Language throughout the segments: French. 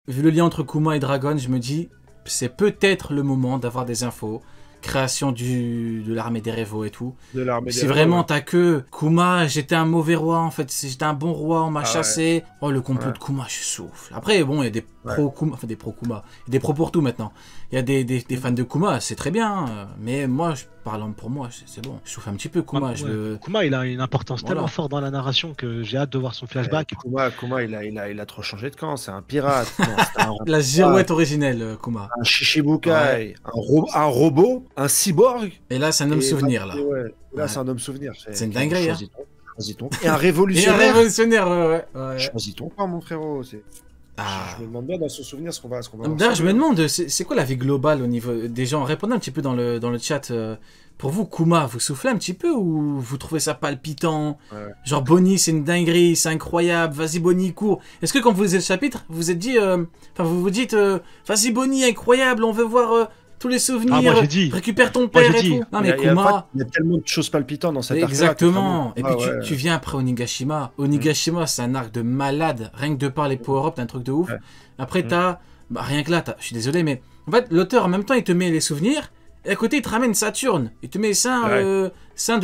vu le lien entre Kuma et Dragon, je me dis, c'est peut-être le moment d'avoir des infos. Création de l'armée des Révos et tout. Si vraiment t'as que Kuma, j'étais un mauvais roi en fait, j'étais un bon roi, on m'a chassé. Ouais. Oh le complot de Kuma, je souffle. Après bon, il y a des pro Kuma, enfin des pro Kuma, il y a des pro pour tout maintenant. Il y a des fans de Kuma, c'est très bien, mais moi, parlant pour moi, c'est bon. Je souffle un petit peu Kuma. Kuma, il a une importance tellement forte dans la narration que j'ai hâte de voir son flashback. Kuma, il a trop changé de camp, c'est un pirate. La girouette originelle, Kuma. Un Shishibukai, un robot, un cyborg. Et là, c'est un homme souvenir, là. Là, c'est un homme souvenir. C'est une dinguerie, hein. Et un révolutionnaire. Et un révolutionnaire, ouais. Choisis ton camp, mon frérot. Je me demande bien dans ce souvenir ce qu'on va D'ailleurs, je me demande, c'est quoi la vie globale au niveau des gens? Répondez un petit peu dans le chat. Pour vous, Kuma, vous soufflez un petit peu ou vous trouvez ça palpitant? Genre, Bonnie, c'est une dinguerie, c'est incroyable, vas-y, Bonnie, cours. Est-ce que quand vous lisez le chapitre, vous vous êtes dit, vous vous dites, vas-y, Bonnie, incroyable, on veut voir tous les souvenirs, moi, j'ai dit. Récupère ton père et tout. Non, mais Kuma... Il y a tellement de choses palpitantes dans cette arc. Exactement. Et puis tu viens après Onigashima. Onigashima, c'est un arc de malade. Rien que de par les power-up, t'as un truc de ouf. Après, t'as... rien que là, je suis désolé, mais... En fait, l'auteur, en même temps, il te met les souvenirs, et à côté, il te ramène Saturne. Il te met Saint de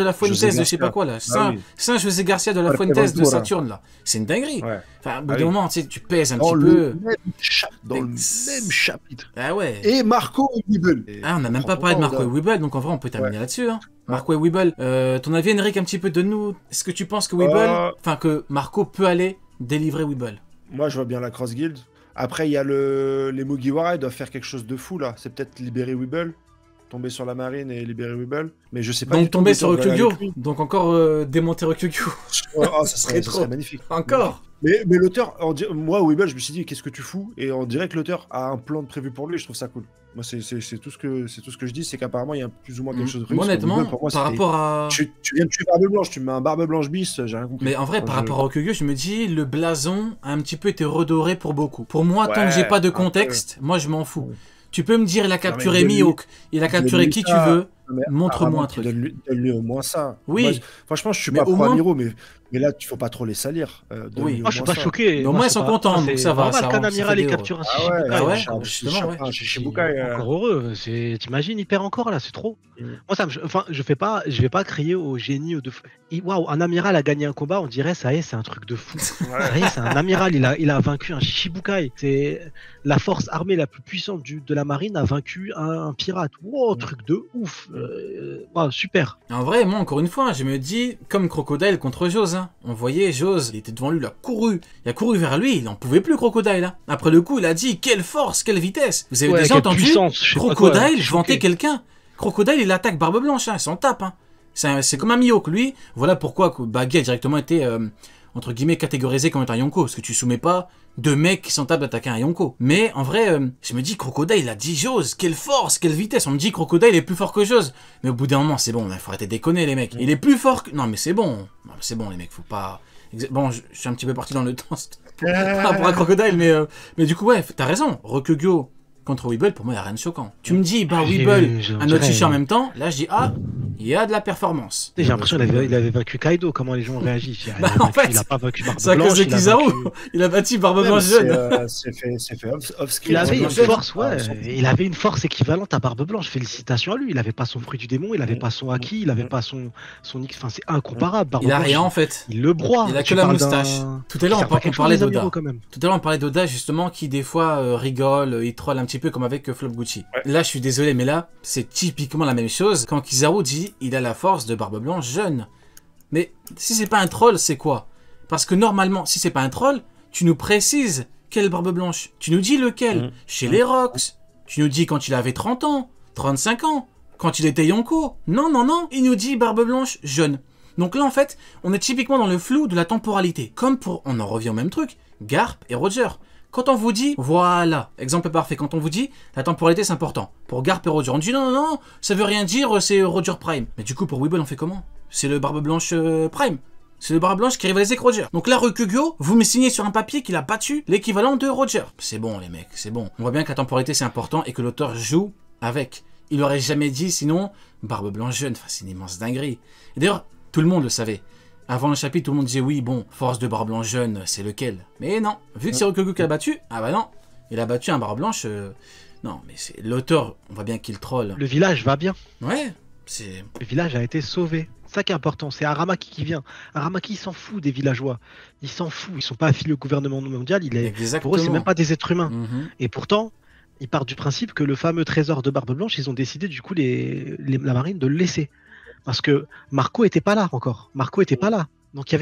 la Fuentes de je sais pas quoi, là. Saint José Garcia de la Fuentes de Saturne, là. C'est une dinguerie. Enfin, au bout d'un moment, tu sais, tu pèses un petit peu. Dans le même chapitre. Ah ouais. Et Marco et Weeble. Ah, on n'a même pas parlé de Marco et Weeble, donc en vrai, on peut terminer là-dessus. Hein. Marco et Weeble. Ton avis, Henrik, un petit peu de nous. Est-ce que tu penses que Weeble... Enfin, que Marco peut aller délivrer Weeble? Moi, je vois bien la Cross Guild. Après, il y a les Mugiwara, ils doivent faire quelque chose de fou, là. C'est peut-être libérer Weeble. Tomber sur la marine et libérer Weeble, mais je sais pas. Donc tomber sur Ryukyu, donc encore démonter Ryukyu. Ça serait magnifique. Encore. Mais l'auteur, moi Weeble, je me suis dit qu'est-ce que tu fous, et on dirait que l'auteur a un plan prévu pour lui. Je trouve ça cool. Moi c'est tout ce que je dis, c'est qu'apparemment il y a plus ou moins quelque chose de réussi. Honnêtement, Weeble, pour moi, par rapport à... Tu viens de tuer Barbe Blanche, tu me mets un Barbe Blanche bis, j'ai rien compris. Mais en vrai, par rapport à Ryukyu, je me dis le blason a un petit peu été redoré pour beaucoup. Pour moi, tant que j'ai pas de contexte, moi je m'en fous. Tu peux me dire il a capturé Mihawk, il a capturé qui tu veux, montre-moi un truc. Donne-lui au moins ça. Oui. Moi, franchement, je suis pas pro Amiro, mais là, il faut pas trop les salir. Oui. Moi, je suis pas choqué. Mais au moins, ils sont contents, donc ça va. C'est normal qu'un amiral ait capturé un Shichibukai. Un Shichibukai. Encore heureux. T'imagines, il perd encore là, c'est trop. Moi, je vais pas crier au génie ou de. Waouh, un amiral a gagné un combat, on dirait ça y est, c'est un truc de fou. Ça y est, c'est un amiral, il a vaincu un Shichibukai. C'est la force armée la plus puissante de la marine a vaincu un pirate. Wow, truc de ouf. Super. En vrai, moi, encore une fois, je me dis, comme Crocodile contre Jose. Hein. On voyait Jose, il était devant lui, il a couru vers lui, il n'en pouvait plus, Crocodile. Hein. Après le coup, il a dit, quelle force, quelle vitesse. Vous avez déjà entendu Crocodile vanter quelqu'un? Crocodile, il attaque Barbe Blanche, hein, il s'en tape. Hein. C'est comme un Mihawk, lui. Voilà pourquoi Baggy a directement été, entre guillemets, catégorisé comme un Yonko. Parce que tu soumets pas deux mecs qui s'en tapent d'attaquer un Yonko. Mais en vrai, je me dis, Crocodile, il a dit Jose, quelle force, quelle vitesse. On me dit, Crocodile est plus fort que Jose. Mais au bout d'un moment, c'est bon, il faut arrêter de déconner, les mecs. Il est plus fort que... Non, mais c'est bon. Non, c'est bon, les mecs, faut pas... Bon, je suis un petit peu parti dans le temps par rapport à Crocodile, mais du coup, ouais, t'as raison. Rokugyo contre Weeble, pour moi, il n'y a rien de choquant. Tu me dis, Weeble, un autre chichi en même temps, là, je dis, il y a de la performance. J'ai l'impression qu'il avait vaincu Kaido, comment les gens ont réagi. En fait, il a pas vaincu Barbe Blanche. C'est à cause de Kizaru. Il a battu Barbe Blanche jeune. C'est fait off-screen. Il avait une force, il avait une force équivalente à Barbe Blanche. Félicitations à lui. Il avait pas son fruit du démon, il avait pas son haki, il avait pas son X. Enfin, c'est incomparable. Il a rien en fait. Il le broie. Il a que la moustache. Tout à l'heure, on parlait d'Oda. Tout à l'heure, on parlait d'Oda justement qui des fois rigole, il troll un petit peu comme avec Flop Gucci. Là, je suis désolé, mais là, c'est typiquement la même chose quand Kizaru dit il a la force de Barbe Blanche jeune. Mais si c'est pas un troll, c'est quoi? Parce que normalement, si c'est pas un troll, tu nous précises quelle Barbe Blanche. Tu nous dis lequel. Chez les Rocks. Tu nous dis quand il avait 30 ans, 35 ans, quand il était Yonko. Non, non, non, il nous dit Barbe Blanche jeune. Donc là, en fait, on est typiquement dans le flou de la temporalité. Comme pour, on en revient au même truc, Garp et Roger. Quand on vous dit, voilà, exemple parfait, quand on vous dit, la temporalité c'est important. Pour Garp et Roger, on dit non, non, non, ça veut rien dire, c'est Roger Prime. Mais du coup, pour Weeble, on fait comment? C'est le Barbe Blanche Prime. C'est le Barbe Blanche qui rivalisait avec Roger. Donc là, Rokugyo, vous me signez sur un papier qu'il a battu l'équivalent de Roger. C'est bon, les mecs, c'est bon. On voit bien que la temporalité c'est important et que l'auteur joue avec. Il aurait jamais dit, sinon, Barbe Blanche jeune, enfin, c'est une immense dinguerie. Et d'ailleurs, tout le monde le savait. Avant le chapitre, tout le monde disait oui, bon, force de Barbe Blanche jeune, c'est lequel? Mais non, vu que c'est Rokugyo qui l'a battu, ah bah non, Il a battu un Barbe Blanche. Non, mais c'est l'auteur, on voit bien qu'il troll. Le village va bien. Ouais, c'est... Le village a été sauvé. C'est ça qui est important. C'est Aramaki qui vient. Aramaki, il s'en fout des villageois. Il s'en fout. Ils sont pas affiliés au gouvernement mondial. Pour eux, c'est même pas des êtres humains. Et pourtant, ils partent du principe que le fameux trésor de Barbe Blanche, ils ont décidé du coup la marine de le laisser. Parce que Marco était pas là encore. Marco était pas là. Donc il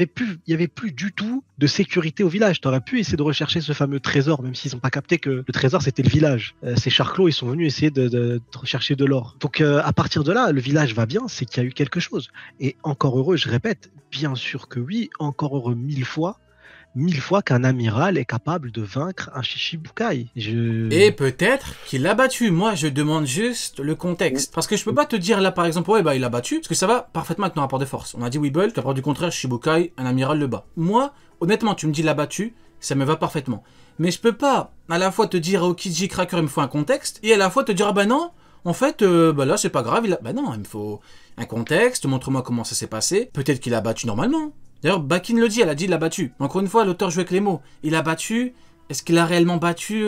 y avait plus du tout de sécurité au village. Tu aurais pu essayer de rechercher ce fameux trésor, même s'ils n'ont pas capté que le trésor c'était le village. Ces charclos, ils sont venus essayer de rechercher de l'or. Donc à partir de là, le village va bien, c'est qu'il y a eu quelque chose. Et encore heureux, je répète, bien sûr que oui, encore heureux 1000 fois qu'un amiral est capable de vaincre un Shichibukai. Et peut-être qu'il l'a battu. Moi, je demande juste le contexte. Parce que je peux pas te dire là, par exemple, ouais, bah il l'a battu, parce que ça va parfaitement avec nos rapports de force. On a dit Weeble, qu'à part du contraire, Shichibukai, un amiral le bat. Moi, honnêtement, tu me dis l'a battu, ça me va parfaitement. Mais je peux pas à la fois te dire, oh, Kiji Cracker, il me faut un contexte, et à la fois te dire, ah bah non, en fait, bah là, c'est pas grave, bah non, il me faut un contexte, montre-moi comment ça s'est passé. Peut-être qu'il a battu normalement. D'ailleurs, Bakin le dit, elle a dit il l'a battu. Encore une fois, l'auteur joue avec les mots. Il a battu. Est-ce qu'il a réellement battu,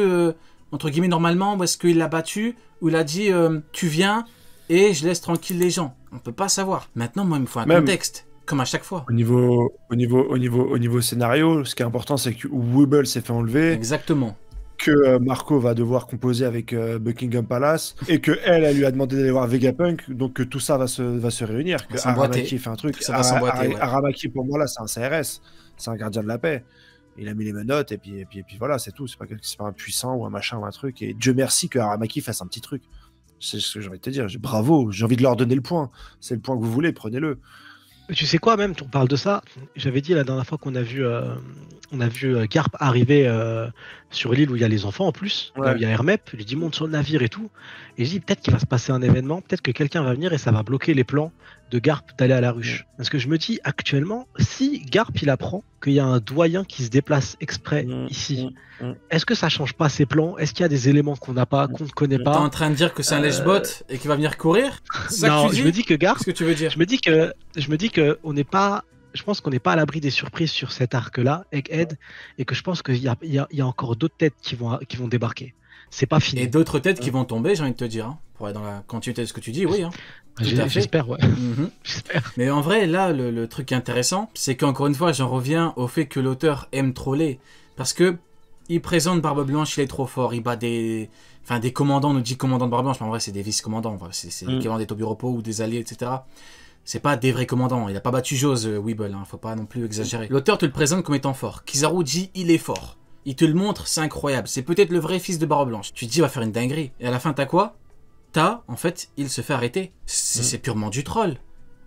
entre guillemets, normalement, ou est-ce qu'il l'a battu, ou il a dit tu viens et je laisse tranquille les gens. On peut pas savoir. Maintenant, moi, il me faut un contexte, comme à chaque fois. Au niveau scénario, ce qui est important, c'est que Weeble s'est fait enlever. Exactement. Que Marco va devoir composer avec Buckingham Palace et que elle lui a demandé d'aller voir Vegapunk, donc que tout ça va se réunir, que Aramaki fait un truc. Aramaki pour moi là c'est un CRS, c'est un gardien de la paix. Il a mis les menottes et puis voilà, c'est tout. C'est pas un puissant ou un machin ou un truc. Et Dieu merci que Aramaki fasse un petit truc. C'est ce que j'ai envie de te dire. Bravo, j'ai envie de leur donner le point. C'est le point que vous voulez, prenez-le. Tu sais quoi, même, on parle de ça. J'avais dit la dernière fois qu'on a vu Garp arriver sur l'île où il y a les enfants en plus, là où il y a Hermep, il lui dit monte sur le navire et tout. Et je dis peut-être qu'il va se passer un événement, peut-être que quelqu'un va venir et ça va bloquer les plans de Garp d'aller à la ruche. Parce que je me dis actuellement, si Garp il apprend qu'il y a un doyen qui se déplace exprès ici, est-ce que ça change pas ses plans? Est-ce qu'il y a des éléments qu'on n'a pas, qu'on ne connaît pas? T'es en train de dire que c'est un lèche-bot et qu'il va venir courir? Non, je me dis que Garp. Qu'est-ce que tu veux dire? Je me dis que on n'est pas. Je pense qu'on n'est pas à l'abri des surprises sur cet arc-là, Egghead, et que je pense qu'il y a encore d'autres têtes qui vont débarquer. C'est pas fini. Et d'autres têtes qui vont tomber, j'ai envie de te dire. Hein, pour être dans la continuité de ce que tu dis, oui. Hein. J'espère, ouais. J'espère. Mais en vrai, là, le truc intéressant, c'est qu'encore une fois, j'en reviens au fait que l'auteur aime troller. Parce que il présente Barbe Blanche, il est trop fort, il bat des commandants, on nous dit commandants de Barbe Blanche, mais en vrai, c'est des vice-commandants. C'est l'équivalent des Tobiropo ou des alliés, etc. C'est pas des vrais commandants, il a pas battu Jose, Weeble, hein, faut pas non plus exagérer. L'auteur te le présente comme étant fort. Kizaru dit il est fort. Il te le montre, c'est incroyable. C'est peut-être le vrai fils de Barbe Blanche. Tu te dis il va faire une dinguerie. Et à la fin t'as quoi? En fait, il se fait arrêter. C'est purement du troll.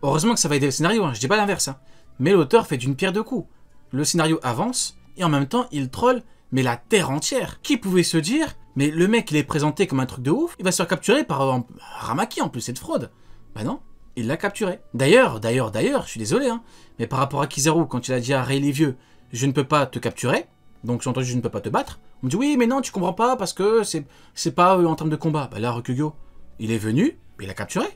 Heureusement que ça va aider le scénario, hein. Je dis pas l'inverse. Hein. Mais l'auteur fait d'une pierre deux coups. Le scénario avance, et en même temps il troll, mais la terre entière. Qui pouvait se dire, mais le mec il est présenté comme un truc de ouf, il va se faire capturer par Aramaki en plus, c'est de fraude. Bah non. Il l'a capturé. D'ailleurs, je suis désolé, hein, mais par rapport à Kizaru, quand il a dit à Rayleigh vieux, je ne peux pas te capturer, donc j'ai entendu je ne peux pas te battre, on me dit oui, mais non, tu comprends pas, parce que c'est pas en termes de combat. Bah là, Rokugyo, il est venu, il a capturé.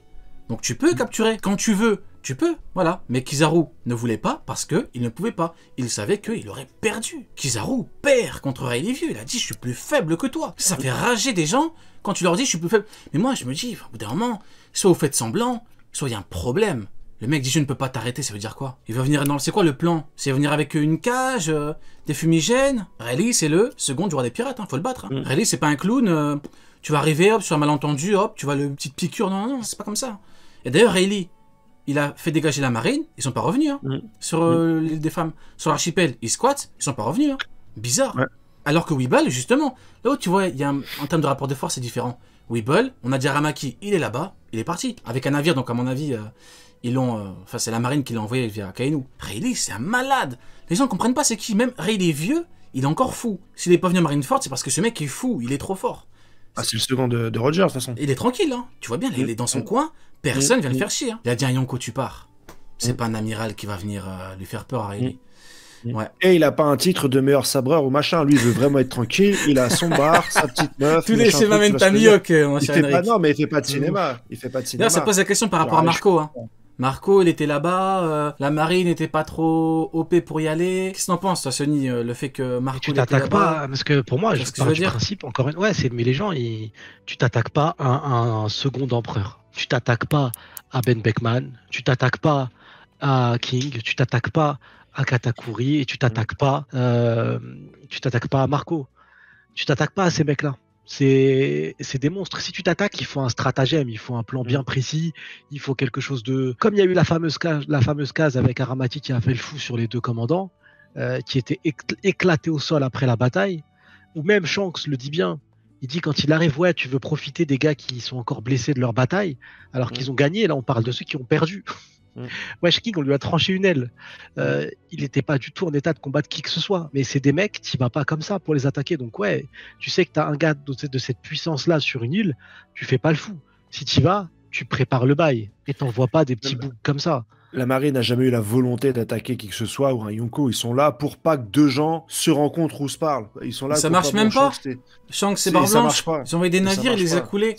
Donc tu peux capturer, quand tu veux, tu peux, voilà. Mais Kizaru ne voulait pas, parce qu'il ne pouvait pas. Il savait qu'il aurait perdu. Kizaru perd contre Rayleigh vieux, il a dit je suis plus faible que toi. Ça fait rager des gens quand tu leur dis je suis plus faible. Mais moi, je me dis, au bout d'un moment, soit vous faites semblant, soit il y a un problème. Le mec dit je ne peux pas t'arrêter, ça veut dire quoi? Il va venir dans... C'est quoi le plan? C'est venir avec une cage, des fumigènes? Rayleigh, c'est le second du roi des pirates, hein, faut le battre. Hein. Rayleigh, c'est pas un clown, tu vas arriver, hop, sur un malentendu, hop, tu vas le petite piqûre, non, c'est pas comme ça. Et d'ailleurs, Rayleigh, il a fait dégager la marine, ils sont pas revenus, hein, sur l'île des femmes. Sur l'archipel, ils squattent, ils sont pas revenus, hein. Bizarre. Ouais. Alors que Weeble, justement, là où tu vois, en termes de rapport de force, c'est différent. Weeble, on a dit Aramaki, il est là-bas, il est parti. Avec un navire, donc à mon avis, ils l'ont... Enfin, c'est la marine qui l'a envoyé via Kainu. Rayleigh, c'est un malade. Les gens ne comprennent pas c'est qui. Même Rayleigh vieux, il est encore fou. S'il n'est pas venu à Marineford, c'est parce que ce mec est fou, il est trop fort. Ah, c'est le second de Roger, de toute façon. Il est tranquille, hein. Tu vois bien, il est dans son coin, personne vient le faire chier. Hein. Il a dit à Yonko, tu pars. C'est pas un amiral qui va venir lui faire peur à Rayleigh. Ouais. Et il a pas un titre de meilleur sabreur ou machin. Lui, il veut vraiment être tranquille. Il a son bar, sa petite meuf. Tous les schémas même Tamioc, mon cher Henrik. Non, mais il fait pas de cinéma. Il fait pas de cinéma. D'ailleurs, ça pose la question par rapport à Marco. Hein. Marco, il était là-bas, la marine n'était pas trop OP pour y aller. Qu'est-ce que t'en penses, toi, Sony, le fait que Marco tu t'attaques pas, parce que pour moi, je pars du principe, encore une fois, mais les gens, tu t'attaques pas à un second empereur. Tu t'attaques pas à Ben Beckman, tu t'attaques pas à King, tu t'attaques pas à Katakuri et tu t'attaques pas à Marco. Tu t'attaques pas à ces mecs-là. C'est des monstres. Si tu t'attaques, il faut un stratagème, il faut un plan bien précis, il faut quelque chose de... Comme il y a eu la fameuse case avec Aramaki qui a fait le fou sur les deux commandants, qui était éclaté au sol après la bataille, ou même Shanks le dit bien, il dit quand il arrive, ouais, tu veux profiter des gars qui sont encore blessés de leur bataille, alors qu'ils ont gagné, là on parle de ceux qui ont perdu. Wesh King, on lui a tranché une aile. Il n'était pas du tout en état de combattre qui que ce soit. Mais c'est des mecs, tu vas pas comme ça pour les attaquer. Donc ouais, tu sais que tu as un gars de cette puissance-là sur une île, tu fais pas le fou. Si tu vas, tu prépares le bail et t'envoies pas des petits boucs comme ça. La marine n'a jamais eu la volonté d'attaquer qui que ce soit ou un Yonko. Ils sont là pour pas que deux gens se rencontrent ou se parlent. Ils sont là. Ça marche même pas. Shanks et Barbe Blanche. Ils ont envoyé des navires, ils les a coulés.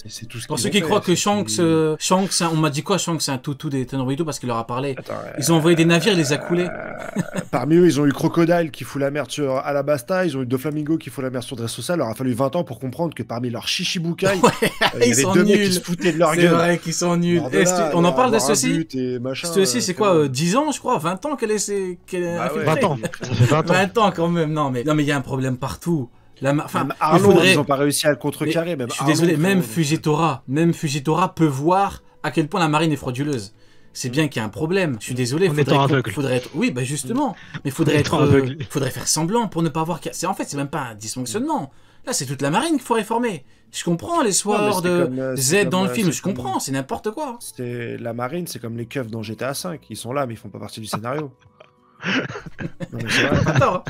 Pour ceux qui croient que Shanks, on m'a dit quoi, Shanks c'est un toutou des Tenryudo parce qu'il leur a parlé. Ils ont envoyé des navires, ils les a coulés. Parmi eux, ils ont eu Crocodile qui fout la merde sur Alabasta. Ils ont eu Doflamingo qui fout la merde sur Dressrosa. Il leur a fallu 20 ans pour comprendre que parmi leurs chichibukai, il y avait deux mecs qui se foutaient de leur gueule. C'est vrai qu'ils sont nuls. On en parle de ceci. Ceci, c'est quoi 10 ans, je crois, 20 ans qu'elle est infiltrée. 20 ans. Ça fait 20 ans quand même. Non, mais il y a un problème partout. Arlong, ils n'ont pas réussi à le contrecarrer. Je suis désolé, même Fujitora peut voir à quel point la marine est frauduleuse. C'est bien qu'il y a un problème. Je suis désolé. Faudrait être. Oui, bah justement. Mais faudrait faire semblant pour ne pas voir. En fait, c'est même pas un dysfonctionnement. Là, c'est toute la marine qu'il faut réformer. Je comprends les soirs de Z dans le film, je comprends, c'est n'importe quoi. La marine, c'est comme les keufs dans GTA V. Ils sont là, mais ils font pas partie du scénario. Non, mais c'est vrai. Attends.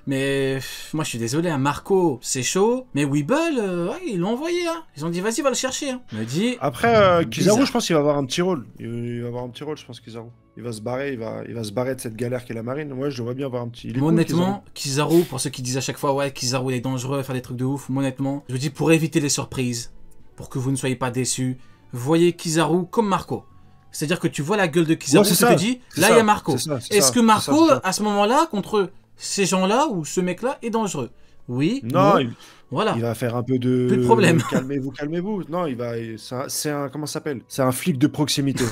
Mais moi je suis désolé, hein, Marco c'est chaud, mais Weeble, ils l'ont envoyé, hein. Ils ont dit vas-y va le chercher. Hein. Il m'a dit. Après Kizaru, je pense qu'il va avoir un petit rôle. Il va avoir un petit rôle, je pense Kizaru. Il va se barrer, il va se barrer de cette galère qu'est la marine. Moi je devrais bien avoir un petit. Honnêtement, Kizaru, pour ceux qui disent à chaque fois ouais Kizaru il est dangereux, faire des trucs de ouf. Honnêtement, je vous dis pour éviter les surprises, pour que vous ne soyez pas déçus, voyez Kizaru comme Marco. C'est-à-dire que tu vois la gueule de Kizaru, tu te dis là il y a Marco. Est-ce que Marco à ce moment-là contre ces gens-là ou ce mec-là est dangereux? Oui. Non. Voilà. Il va faire un peu de. Plus de problème. Calmez-vous. Non, il va. C'est un. Comment ça s'appelle? C'est un flic de proximité.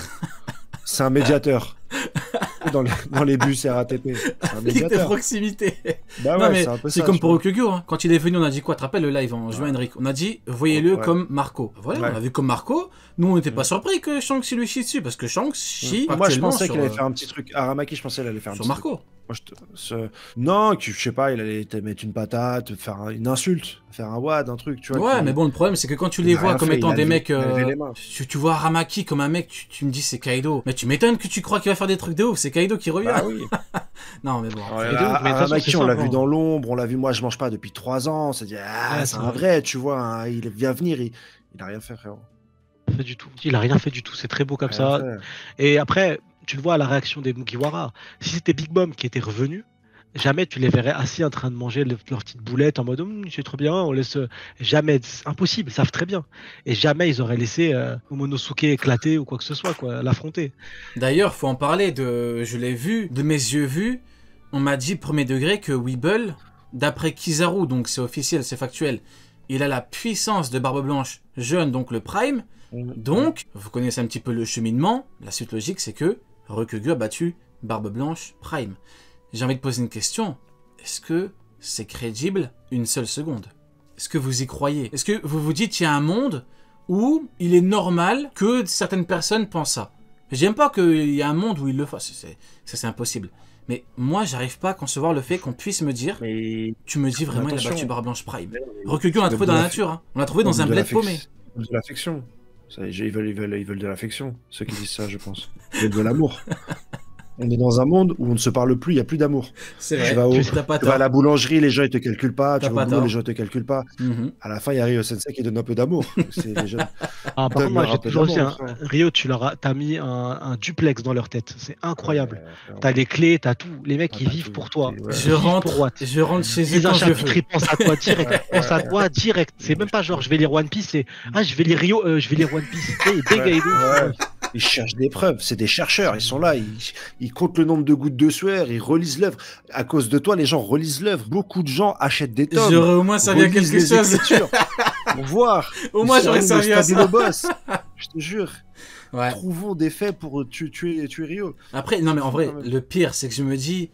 C'est un médiateur. dans les bus RATP. C'est un médiateur. De proximité. Bah ouais, c'est un peu ça. C'est comme pour Okugyo. Hein. Quand il est venu, on a dit quoi? Tu te rappelles le live en juin, Henrik? On a dit, voyez-le comme Marco. Voilà, on l'a vu comme Marco. Nous, on n'était pas surpris que Shanks lui chie dessus, parce que Shanks chie. Moi, je pensais qu'il allait faire un petit truc. Aramaki, je pensais qu'il allait faire un petit truc. Sur Marco. Non, je sais pas, il allait te mettre une patate, faire une insulte, faire un wad, un truc, tu vois. Ouais, mais bon, le problème, c'est que quand tu les vois comme étant des mecs. Tu vois Aramaki comme un mec, tu me dis c'est Kaido. Mais tu m'étonnes que tu crois qu'il va faire des trucs de ouf, c'est Kaido qui revient. Ah oui. Non, mais bon. Aramaki, on l'a vu dans l'ombre, on l'a vu, moi je mange pas depuis 3 ans, c'est un vrai, tu vois, il vient venir, il a rien fait, frérot. Fait du tout. Il a rien fait du tout, c'est très beau comme ça. Et après, tu le vois à la réaction des Mugiwara. Si c'était Big Mom qui était revenu, jamais tu les verrais assis en train de manger leurs petites boulettes en mode c'est trop bien, on laisse. Jamais, c'est impossible, ils savent très bien. Et jamais ils auraient laissé Momonosuke éclater ou quoi que ce soit, quoi, l'affronter. D'ailleurs, faut en parler je l'ai vu, de mes yeux vus, on m'a dit premier degré que Weeble, d'après Kizaru, donc c'est officiel, c'est factuel, il a la puissance de Barbe Blanche jeune, donc le Prime. Donc, vous connaissez un petit peu le cheminement. La suite logique, c'est que Ryukyu a battu Barbe Blanche Prime. J'ai envie de poser une question. Est-ce que c'est crédible une seule seconde? Est-ce que vous y croyez? Est-ce que vous vous dites qu'il y a un monde où il est normal que certaines personnes pensent ça? J'aime pas qu'il y ait un monde où ils le fassent. Ça, c'est impossible. Mais moi, j'arrive pas à concevoir le fait qu'on puisse me dire tu me dis vraiment il a battu Barbe Blanche Prime. Ryukyu, on l'a trouvé dans la nature. Hein. On l'a trouvé dans un bled paumé. De l'affection. Ils veulent de l'affection, ceux qui disent ça, je pense. Ils veulent de l'amour. On est dans un monde où on ne se parle plus, il n'y a plus d'amour. C'est vrai. Tu vas à la boulangerie, les gens ne te calculent pas. Tu vas au boulot, les gens ne te calculent pas. À la fin, il y a Ryo Sensei qui donne un peu d'amour. Par contre, moi, j'ai toujours dit, Ryo, t'as mis un duplex dans leur tête. C'est incroyable. T'as les clés, t'as tout. Les mecs, ils vivent pour toi. Je rentre chez eux quand je veux. Ils pensent à toi direct. Ils pensent à toi direct. C'est même pas genre, je vais lire One Piece, c'est je vais lire Ryo, je vais lire One Piece. Ils cherchent des preuves, c'est des chercheurs, ils sont là, ils comptent le nombre de gouttes de sueur, ils relisent l'œuvre. À cause de toi, les gens relisent l'œuvre. Beaucoup de gens achètent des tomes. J'aurais au moins servi à quelque chose. Pour voir. Au moins, j'aurais servi à ça. Boss. Je te jure. Ouais. Trouvons des faits pour tuer Rio. Après, non, mais en vrai, le pire, c'est que je me dis,